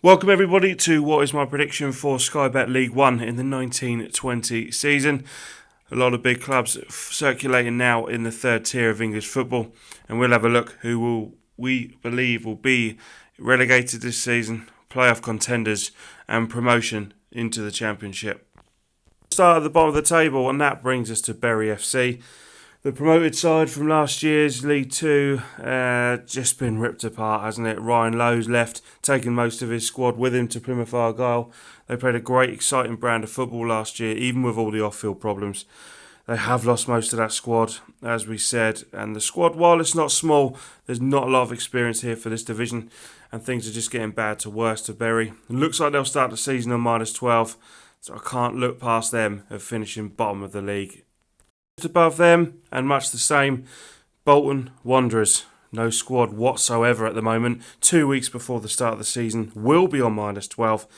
Welcome everybody to what is my prediction for Sky Bet League 1 in the 1920 season. A lot of big clubs circulating now in the third tier of English football, and we'll have a look we believe will be relegated this season, playoff contenders and promotion into the Championship. Start at the bottom of the table, and that brings us to Bury FC. The promoted side from last year's League 2 just been ripped apart, hasn't it? Ryan Lowe's left, taking most of his squad with him to Plymouth Argyle. They played a great, exciting brand of football last year, even with all the off-field problems. They have lost most of that squad, as we said. And the squad, while it's not small, there's not a lot of experience here for this division. And things are just getting bad to worse to Bury. It looks like they'll start the season on -12. So I can't look past them of finishing bottom of the league. Just above them, and much the same, Bolton Wanderers. No squad whatsoever at the moment. 2 weeks before the start of the season, will be on -12.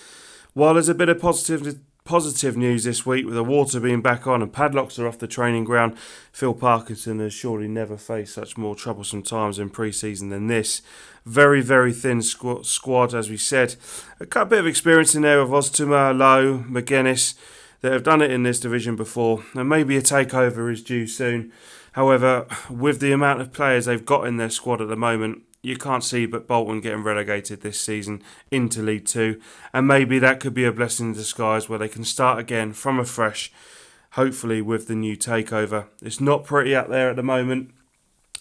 While there's a bit of positive news this week with the water being back on and padlocks are off the training ground, Phil Parkinson has surely never faced such more troublesome times in pre-season than this. Very, very thin squad, as we said. A bit of experience in there with Oztumer, Lowe, McGuinness, that have done it in this division before, and maybe a takeover is due soon. However, with the amount of players they've got in their squad at the moment, you can't see but Bolton getting relegated this season into League 2, and maybe that could be a blessing in disguise where they can start again from afresh, hopefully with the new takeover. It's not pretty out there at the moment,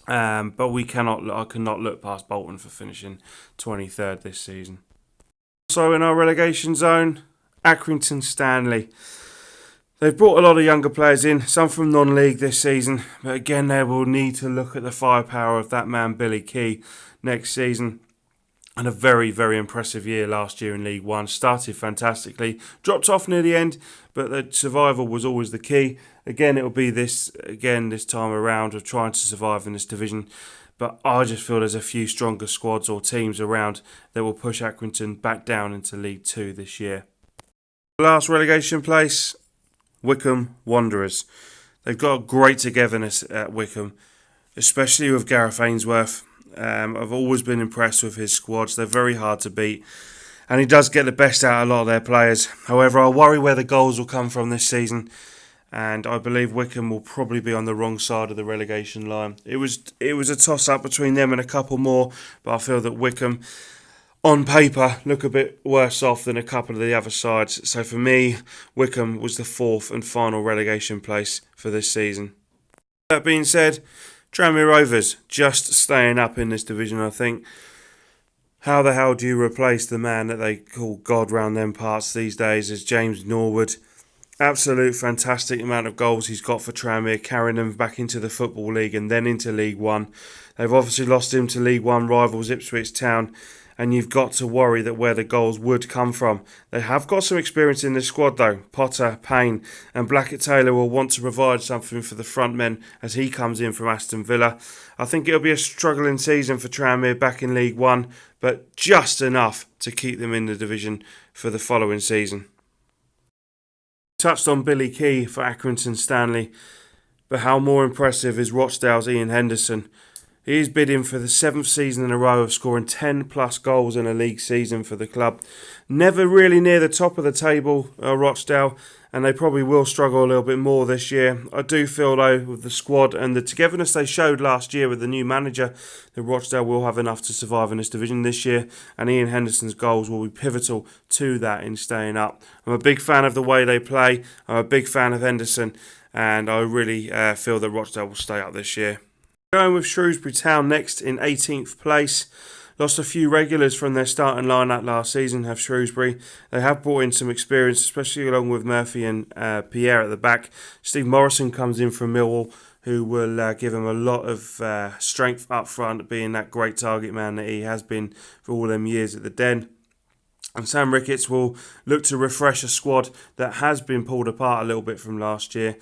but I cannot look past Bolton for finishing 23rd this season. Also in our relegation zone, Accrington Stanley. They've brought a lot of younger players in, some from non-league this season, but again they will need to look at the firepower of that man Billy Key next season. And a very, very impressive year last year in League 1. Started fantastically, dropped off near the end, but the survival was always the key. Again, it will be this time around of trying to survive in this division. But I just feel there's a few stronger squads or teams around that will push Accrington back down into League 2 this year. Last relegation place, Wycombe Wanderers. They've got a great togetherness at Wycombe, especially with Gareth Ainsworth. I've always been impressed with his squads. They're very hard to beat, and he does get the best out of a lot of their players. However, I worry where the goals will come from this season, and I believe Wycombe will probably be on the wrong side of the relegation line. It was a toss-up between them and a couple more, but I feel that Wycombe, on paper, look a bit worse off than a couple of the other sides. So for me, Wycombe was the fourth and final relegation place for this season. That being said, Tranmere Rovers just staying up in this division, I think. How the hell do you replace the man that they call God round them parts these days as James Norwood? Absolute fantastic amount of goals he's got for Tranmere, carrying them back into the Football League and then into League 1. They've obviously lost him to League 1 rivals Ipswich Town, and you've got to worry that where the goals would come from. They have got some experience in this squad though. Potter, Payne and Blackett-Taylor will want to provide something for the front men as he comes in from Aston Villa. I think it'll be a struggling season for Tranmere back in League 1, but just enough to keep them in the division for the following season. Touched on Billy Key for Accrington Stanley, but how more impressive is Rochdale's Ian Henderson. He is bidding for the 7th season in a row of scoring 10 plus goals in a league season for the club. Never really near the top of the table, Rochdale, and they probably will struggle a little bit more this year. I do feel though, with the squad and the togetherness they showed last year with the new manager, that Rochdale will have enough to survive in this division this year, and Ian Henderson's goals will be pivotal to that in staying up. I'm a big fan of the way they play. I'm a big fan of Henderson, and I really feel that Rochdale will stay up this year. Going with Shrewsbury Town next in 18th place. Lost a few regulars from their starting lineup last season, have Shrewsbury. They have brought in some experience, especially along with Murphy and Pierre at the back. Steve Morrison comes in from Millwall, who will give him a lot of strength up front, being that great target man that he has been for all them years at the Den. And Sam Ricketts will look to refresh a squad that has been pulled apart a little bit from last year.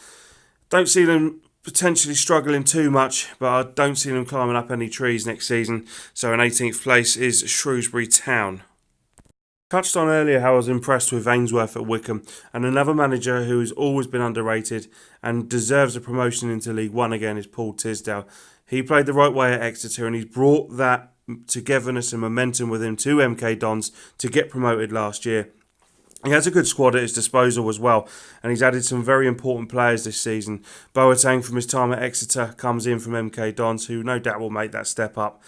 Don't see them potentially struggling too much, but I don't see them climbing up any trees next season. So in 18th place is Shrewsbury Town. Touched on earlier how I was impressed with Ainsworth at Wycombe, and another manager who has always been underrated and deserves a promotion into League 1 again is Paul Tisdale. He played the right way at Exeter, and he's brought that togetherness and momentum with him to MK Dons to get promoted last year. He has a good squad at his disposal as well, and he's added some very important players this season. Boateng from his time at Exeter comes in from MK Dons, who no doubt will make that step up.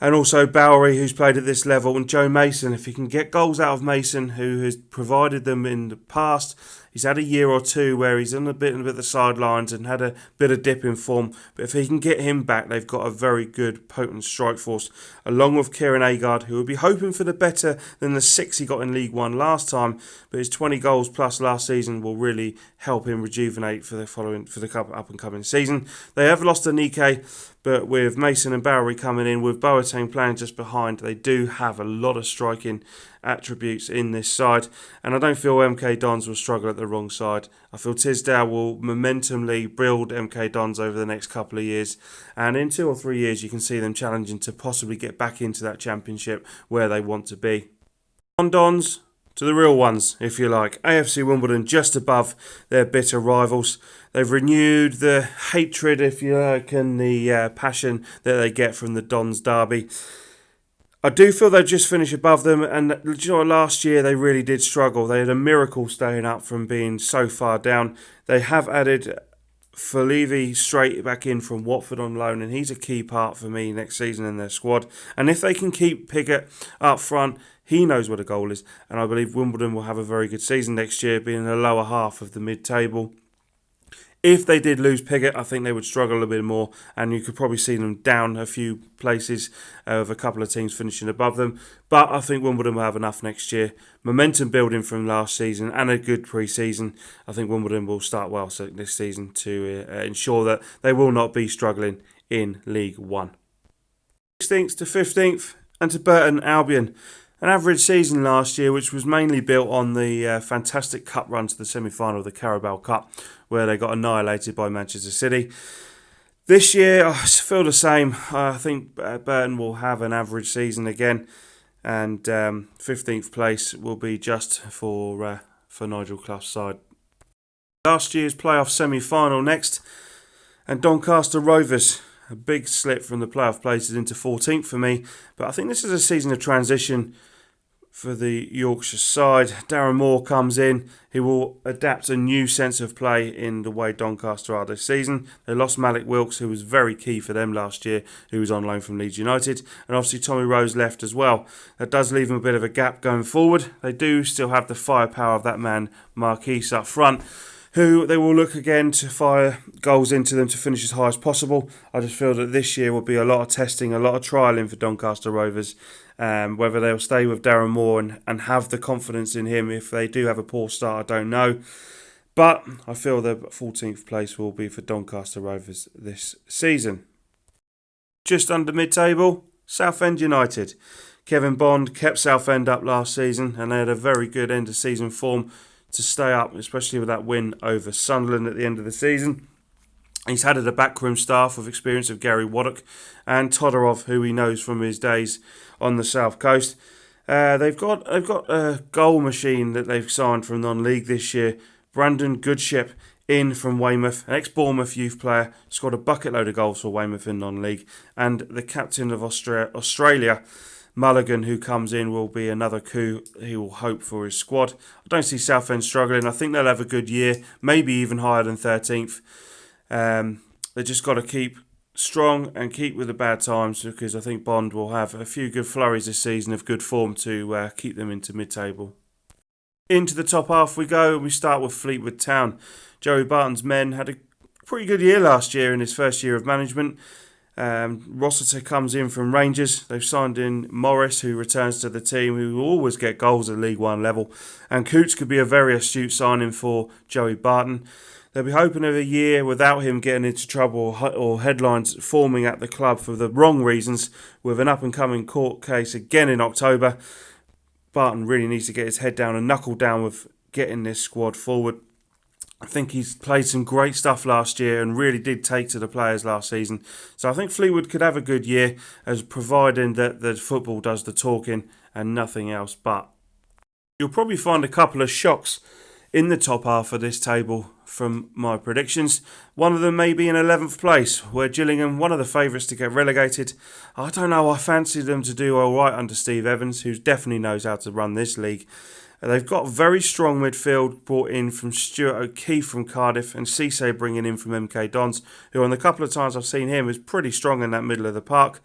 And also Bowery, who's played at this level, and Joe Mason. If he can get goals out of Mason, who has provided them in the past, he's had a year or two where he's on a bit of the sidelines and had a bit of dip in form. But if he can get him back, they've got a very good, potent strike force, along with Kieran Agard, who will be hoping for the better than the 6 he got in League One last time. But his 20 goals plus last season will really help him rejuvenate for the up and coming season. They have lost Anike, but with Mason and Bowery coming in, with Boateng playing just behind, they do have a lot of striking attributes in this side, and I don't feel MK Dons will struggle at the wrong side. I feel Tisdale will momentumly build MK Dons over the next couple of years, and in 2 or 3 years you can see them challenging to possibly get back into that championship where they want to be. On Dons to the real ones, if you like. AFC Wimbledon just above their bitter rivals. They've renewed the hatred, if you like, and the passion that they get from the Dons derby. I do feel they'll just finish above them, and last year they really did struggle. They had a miracle staying up from being so far down. They have added Falevi straight back in from Watford on loan, and he's a key part for me next season in their squad. And if they can keep Piggott up front, he knows what a goal is, and I believe Wimbledon will have a very good season next year, being in the lower half of the mid-table. If they did lose Piggott, I think they would struggle a bit more, and you could probably see them down a few places of a couple of teams finishing above them. But I think Wimbledon will have enough next year. Momentum building from last season and a good pre-season. I think Wimbledon will start well this season to ensure that they will not be struggling in League One. 16th to 15th, and to Burton Albion. An average season last year, which was mainly built on the fantastic cup run to the semi-final of the Carabao Cup, where they got annihilated by Manchester City. This year, I feel the same. I think Burton will have an average season again, and 15th place will be just for Nigel Clough's side. Last year's playoff semi-final next, and Doncaster Rovers. A big slip from the playoff places into 14th for me, but I think this is a season of transition for the Yorkshire side. Darren Moore comes in. He will adapt a new sense of play in the way Doncaster are this season. They lost Malik Wilkes, who was very key for them last year, who was on loan from Leeds United, and obviously Tommy Rose left as well. That does leave them a bit of a gap going forward. They do still have the firepower of that man Marquise up front, who they will look again to fire goals into them to finish as high as possible. I just feel that this year will be a lot of testing, a lot of trialling for Doncaster Rovers, whether they'll stay with Darren Moore and have the confidence in him. If they do have a poor start, I don't know. But I feel the 14th place will be for Doncaster Rovers this season. Just under mid-table, Southend United. Kevin Bond kept Southend up last season, and they had a very good end of season form to stay up, especially with that win over Sunderland at the end of the season. He's had a backroom staff with experience of Gary Waddock and Todorov, who he knows from his days on the South Coast. They've got a goal machine that they've signed from non-league this year. Brandon Goodship in from Weymouth, an ex-Bournemouth youth player, scored a bucket load of goals for Weymouth in non-league. And the captain of Australia, Mulligan, who comes in, will be another coup he will hope for his squad. I don't see Southend struggling. I think they'll have a good year, maybe even higher than 13th. They just got to keep strong and keep with the bad times, because I think Bond will have a few good flurries this season of good form to keep them into mid-table. Into the top half we go. We start with Fleetwood Town. Joey Barton's men had a pretty good year last year in his first year of management. Rossiter comes in from Rangers. They've signed in Morris, who returns to the team, who will always get goals at League One level. And Coots could be a very astute signing for Joey Barton. They'll be hoping of a year without him getting into trouble or headlines forming at the club for the wrong reasons, with an up-and-coming court case again in October. Barton really needs to get his head down and knuckle down with getting this squad forward. I think he's played some great stuff last year and really did take to the players last season. So I think Fleetwood could have a good year, as providing that the football does the talking and nothing else but. You'll probably find a couple of shocks in the top half of this table from my predictions. One of them may be in 11th place, where Gillingham, one of the favourites to get relegated. I don't know, I fancy them to do alright under Steve Evans, who definitely knows how to run this league. They've got very strong midfield brought in from Stuart O'Keefe from Cardiff and Cisse bringing in from MK Dons, who on the couple of times I've seen him is pretty strong in that middle of the park.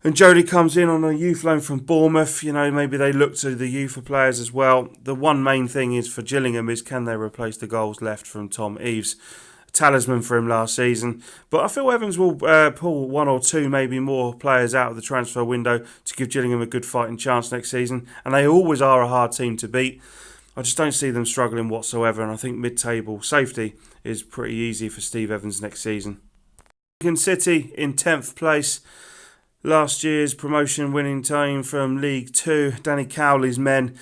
And Jody comes in on a youth loan from Bournemouth. You know, maybe they look to the youth for players as well. The one main thing is for Gillingham is can they replace the goals left from Tom Eaves, a talisman for him last season. But I feel Evans will pull one or two, maybe more players out of the transfer window to give Gillingham a good fighting chance next season. And they always are a hard team to beat. I just don't see them struggling whatsoever. And I think mid-table safety is pretty easy for Steve Evans next season. Lincoln City in 10th place. Last year's promotion winning team from League 2, Danny Cowley's men,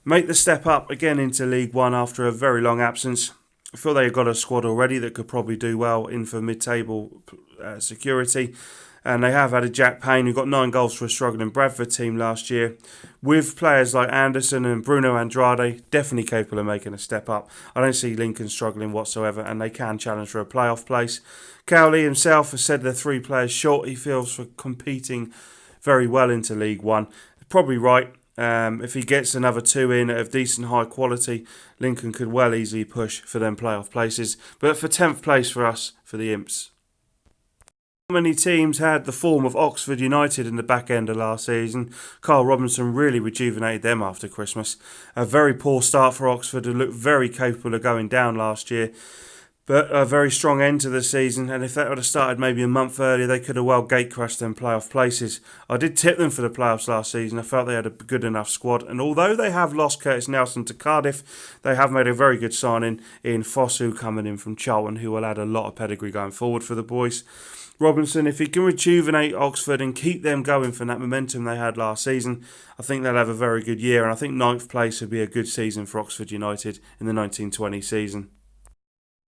make the step up again into League 1 after a very long absence. I feel they've got a squad already that could probably do well in for mid-table security. And they have added Jack Payne, who got 9 goals for a struggling Bradford team last year. With players like Anderson and Bruno Andrade, definitely capable of making a step up. I don't see Lincoln struggling whatsoever, and they can challenge for a playoff place. Cowley himself has said they're 3 players short. He feels for competing very well into League 1. Probably right. If he gets another 2 in of decent high quality, Lincoln could well easily push for them playoff places. But for 10th place for us, for the Imps. Many teams had the form of Oxford United in the back end of last season. Carl Robinson really rejuvenated them after Christmas. A very poor start for Oxford, who looked very capable of going down last year. But a very strong end to the season, and if that would have started maybe a month earlier, they could have well gate-crashed them playoff places. I did tip them for the playoffs last season. I felt they had a good enough squad, and although they have lost Curtis Nelson to Cardiff, they have made a very good signing in Fosu coming in from Charlton, who will add a lot of pedigree going forward for the boys. Robinson, if he can rejuvenate Oxford and keep them going from that momentum they had last season, I think they'll have a very good year, and I think 9th place would be a good season for Oxford United in the 1920 season.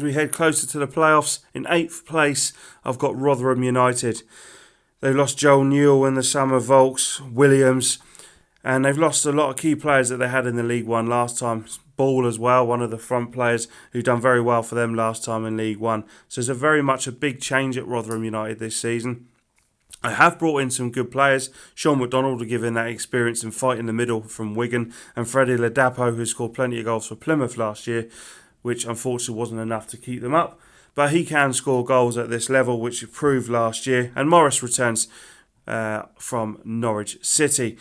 As we head closer to the playoffs, in 8th place I've got Rotherham United. They lost Joel Newell in the summer, Volks, Williams, and they've lost a lot of key players that they had in the League 1 last time. Ball as well, one of the front players who done very well for them last time in League 1. So it's very much a big change at Rotherham United this season. I have brought in some good players. Sean McDonald will give in that experience and fight in the middle from Wigan, and Freddie Ladapo, who scored plenty of goals for Plymouth last year, which unfortunately wasn't enough to keep them up. But he can score goals at this level, which he proved last year. And Morris returns from Norwich City.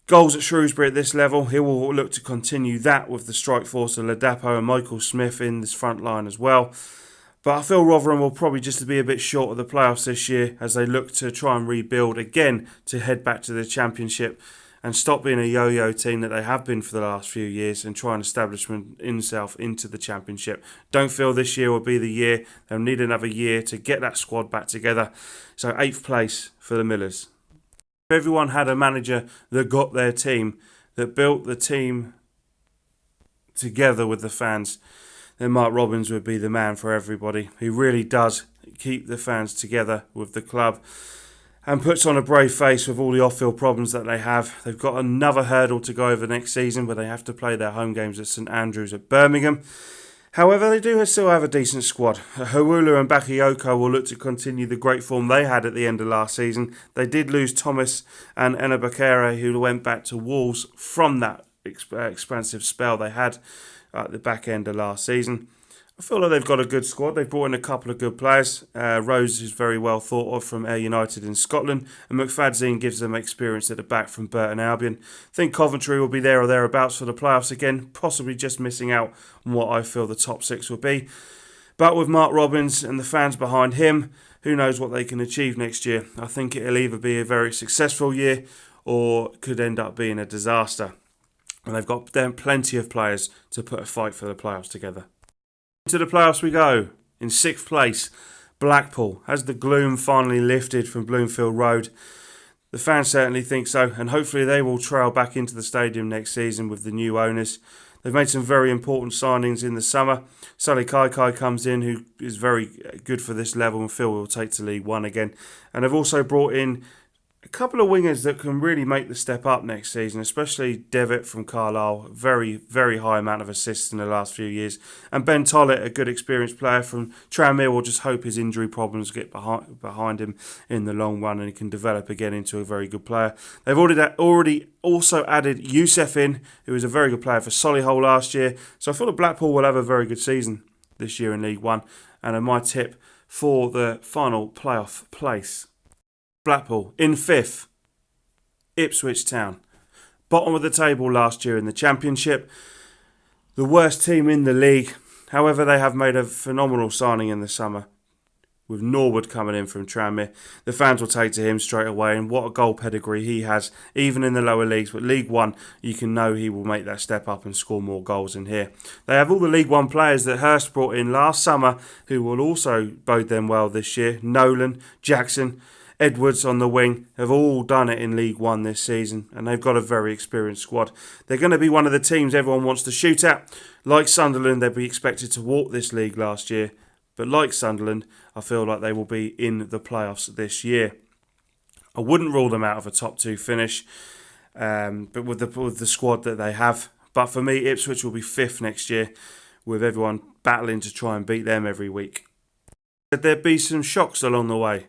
Goals at Shrewsbury at this level. He will look to continue that with the strike force of Ladapo and Michael Smith in this front line as well. But I feel Rotherham will probably just be a bit short of the playoffs this year as they look to try and rebuild again to head back to the Championship and stop being a yo-yo team that they have been for the last few years and try and establish himself into the Championship. Don't feel this year will be the year. They'll need another year to get that squad back together. So 8th place for the Millers. If everyone had a manager that got their team, that built the team together with the fans, then Mark Robins would be the man for everybody. He really does keep the fans together with the club and puts on a brave face with all the off-field problems that they have. They've got another hurdle to go over next season where they have to play their home games at St Andrews at Birmingham. However, they do still have a decent squad. Hawula and Bakayoko will look to continue the great form they had at the end of last season. They did lose Thomas and Enabakere, who went back to Wolves from that expansive spell they had at the back end of last season. I feel like they've got a good squad. They've brought in a couple of good players. Rose is very well thought of from Ayr United in Scotland, and McFadzean gives them experience at the back from Burton Albion. I think Coventry will be there or thereabouts for the playoffs again, possibly just missing out on what I feel the top 6 will be. But with Mark Robins and the fans behind him, who knows what they can achieve next year. I think it'll either be a very successful year or could end up being a disaster. And they've got plenty of players to put a fight for the playoffs together. To the playoffs we go. In 6th place, Blackpool. Has the gloom finally lifted from Bloomfield Road? The fans certainly think so, and hopefully they will trail back into the stadium next season with the new owners. They've made some very important signings in the summer. Sully Kaikai comes in, who is very good for this level, and Phil will take to League 1 again. And they've also brought in a couple of wingers that can really make the step up next season, especially Devitt from Carlisle, very, very high amount of assists in the last few years, and Ben Tollett, a good experienced player from Tranmere. We'll just hope his injury problems get behind him in the long run and he can develop again into a very good player. They've already also added Youssef in, who was a very good player for Solihull last year, so I feel that Blackpool will have a very good season this year in League One, and my tip for the final playoff place: Blackpool in 5th, Ipswich Town. Bottom of the table last year in the Championship. The worst team in the league. However, they have made a phenomenal signing in the summer, with Norwood coming in from Tranmere. The fans will take to him straight away, and what a goal pedigree he has, even in the lower leagues. But League One, you can know he will make that step up and score more goals in here. They have all the League One players that Hurst brought in last summer, who will also bode them well this year. Nolan, Jackson, Edwards on the wing have all done it in League One this season, and they've got a very experienced squad. They're going to be one of the teams everyone wants to shoot at. Like Sunderland, they'd be expected to walk this league last year, but like Sunderland, I feel like they will be in the playoffs this year. I wouldn't rule them out of a top 2 finish, but with the squad that they have. But for me, Ipswich will be 5th next year, with everyone battling to try and beat them every week. There'd be some shocks along the way.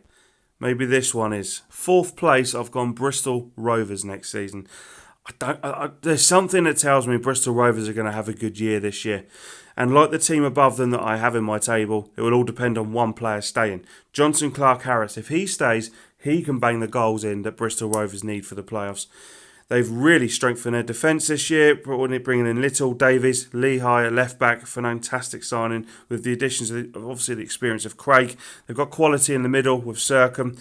Maybe this one is. 4th place, I've gone Bristol Rovers next season. There's something that tells me Bristol Rovers are going to have a good year this year. And like the team above them that I have in my table, it will all depend on one player staying. Johnson Clark-Harris, if he stays, he can bang the goals in that Bristol Rovers need for the playoffs. They've really strengthened their defence this year, bringing in Little, Davies, Lehigh at left-back, fantastic signing, with the additions of obviously the experience of Craig. They've got quality in the middle with Sercombe.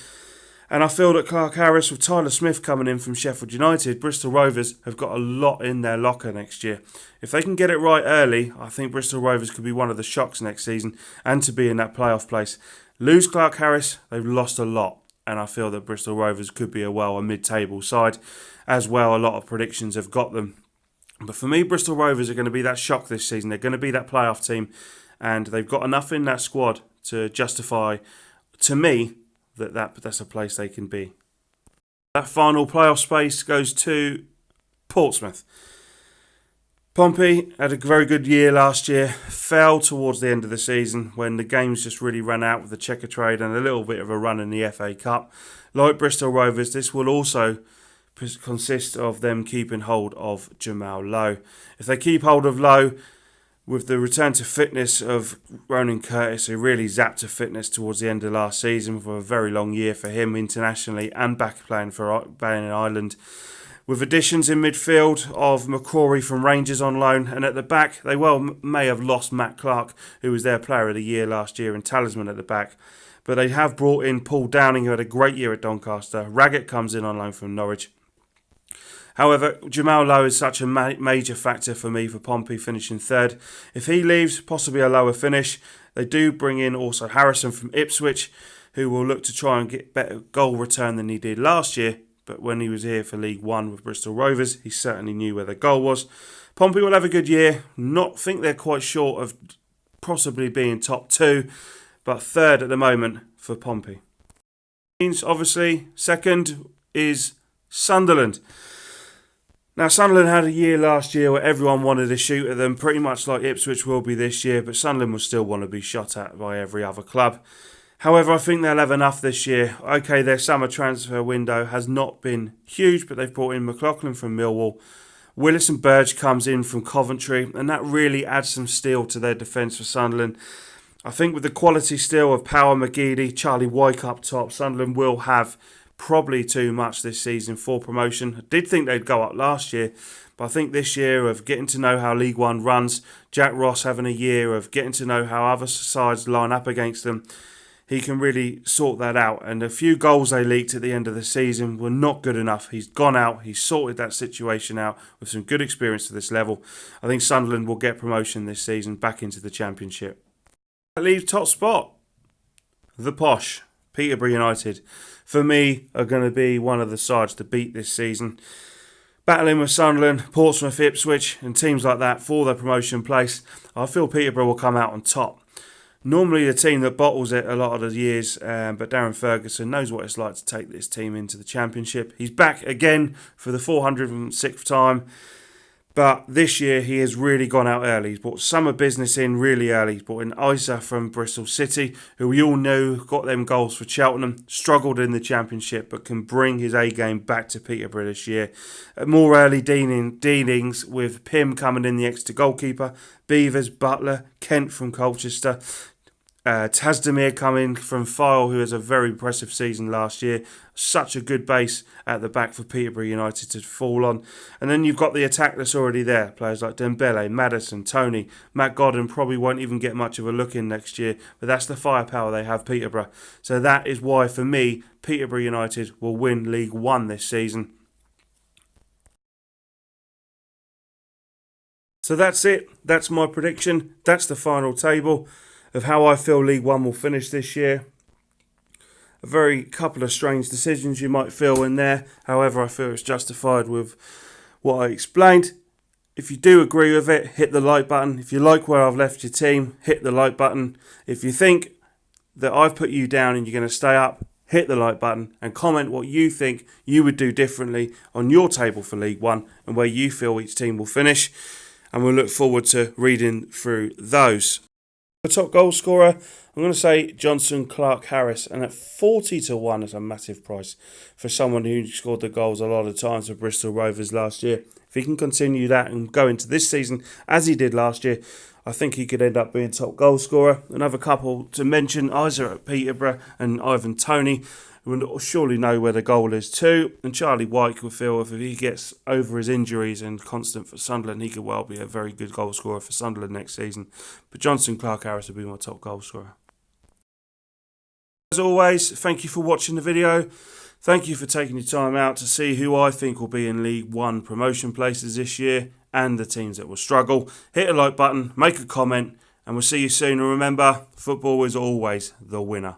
And I feel that Clark-Harris, with Tyler Smith coming in from Sheffield United, Bristol Rovers have got a lot in their locker next year. If they can get it right early, I think Bristol Rovers could be one of the shocks next season and to be in that playoff place. Lose Clark-Harris, they've lost a lot. And I feel that Bristol Rovers could be a mid-table side. As well, a lot of predictions have got them. But for me, Bristol Rovers are going to be that shock this season. They're going to be that playoff team. And they've got enough in that squad to justify, to me, that's a place they can be. That final playoff space goes to Portsmouth. Pompey had a very good year last year, fell towards the end of the season when the games just really ran out with the checker trade and a little bit of a run in the FA Cup. Like Bristol Rovers, this will also consist of them keeping hold of Jamal Lowe. If they keep hold of Lowe, with the return to fitness of Ronan Curtis, who really zapped to fitness towards the end of last season for a very long year for him internationally and back playing in Ireland. With additions in midfield of McCrory from Rangers on loan, and at the back they may have lost Matt Clark, who was their player of the year last year and talisman at the back. But they have brought in Paul Downing, who had a great year at Doncaster. Raggett comes in on loan from Norwich. However, Jamal Lowe is such a major factor for me for Pompey finishing 3rd. If he leaves, possibly a lower finish. They do bring in also Harrison from Ipswich, who will look to try and get better goal return than he did last year. But when he was here for League One with Bristol Rovers, he certainly knew where the goal was. Pompey will have a good year. Think they're quite short of possibly being top 2, but 3rd at the moment for Pompey. Obviously, 2nd is Sunderland. Now, Sunderland had a year last year where everyone wanted to shoot at them, pretty much like Ipswich will be this year, but Sunderland will still want to be shot at by every other club. However, I think they'll have enough this year. Okay, their summer transfer window has not been huge, but they've brought in McLaughlin from Millwall. Willis and Burge comes in from Coventry, and that really adds some steel to their defence for Sunderland. I think with the quality still of Power, McGeady, Charlie Wyke up top, Sunderland will have probably too much this season for promotion. I did think they'd go up last year, but I think this year of getting to know how League One runs, Jack Ross having a year of getting to know how other sides line up against them, he can really sort that out. And a few goals they leaked at the end of the season were not good enough. He's gone out, he's sorted that situation out with some good experience to this level. I think Sunderland will get promotion this season back into the Championship. That leaves top spot. The Posh, Peterborough United, for me, are going to be one of the sides to beat this season. Battling with Sunderland, Portsmouth, Ipswich and teams like that for their promotion place, I feel Peterborough will come out on top. Normally the team that bottles it a lot of the years, but Darren Ferguson knows what it's like to take this team into the Championship. He's back again for the 406th time, but this year he has really gone out early. He's brought summer business in really early. He's brought in Isa from Bristol City, who we all know got them goals for Cheltenham, struggled in the Championship, but can bring his A game back to Peterborough this year. More early dealings with Pym coming in, the Exeter goalkeeper, Beavers, Butler, Kent from Colchester, Tasdemir coming from Fyle, who has a very impressive season last year. Such a good base at the back for Peterborough United to fall on. And then you've got the attack that's already there. Players like Dembele, Maddison, Tony, Matt Godden probably won't even get much of a look in next year. But that's the firepower they have, Peterborough. So that is why, for me, Peterborough United will win League One this season. So that's it. That's my prediction. That's the final table of how I feel League One will finish this year. A very couple of strange decisions you might feel in there. However, I feel it's justified with what I explained. If you do agree with it, hit the like button. If you like where I've left your team, hit the like button. If you think that I've put you down and you're going to stay up, hit the like button and comment what you think you would do differently on your table for League One and where you feel each team will finish. And we'll look forward to reading through those. The top goal scorer, I'm going to say Johnson Clark Harris, and at 40-1 is a massive price for someone who scored the goals a lot of times for Bristol Rovers last year. If he can continue that and go into this season as he did last year, I think he could end up being top goal scorer. Another couple to mention, Isa at Peterborough and Ivan Toney, who will surely know where the goal is too. And Charlie White will feel if he gets over his injuries and constant for Sunderland, he could well be a very good goal scorer for Sunderland next season. But Johnson Clark Harris will be my top goal scorer. As always, thank you for watching the video. Thank you for taking your time out to see who I think will be in League One promotion places this year and the teams that will struggle. Hit a like button, make a comment, and we'll see you soon. And remember, football is always the winner.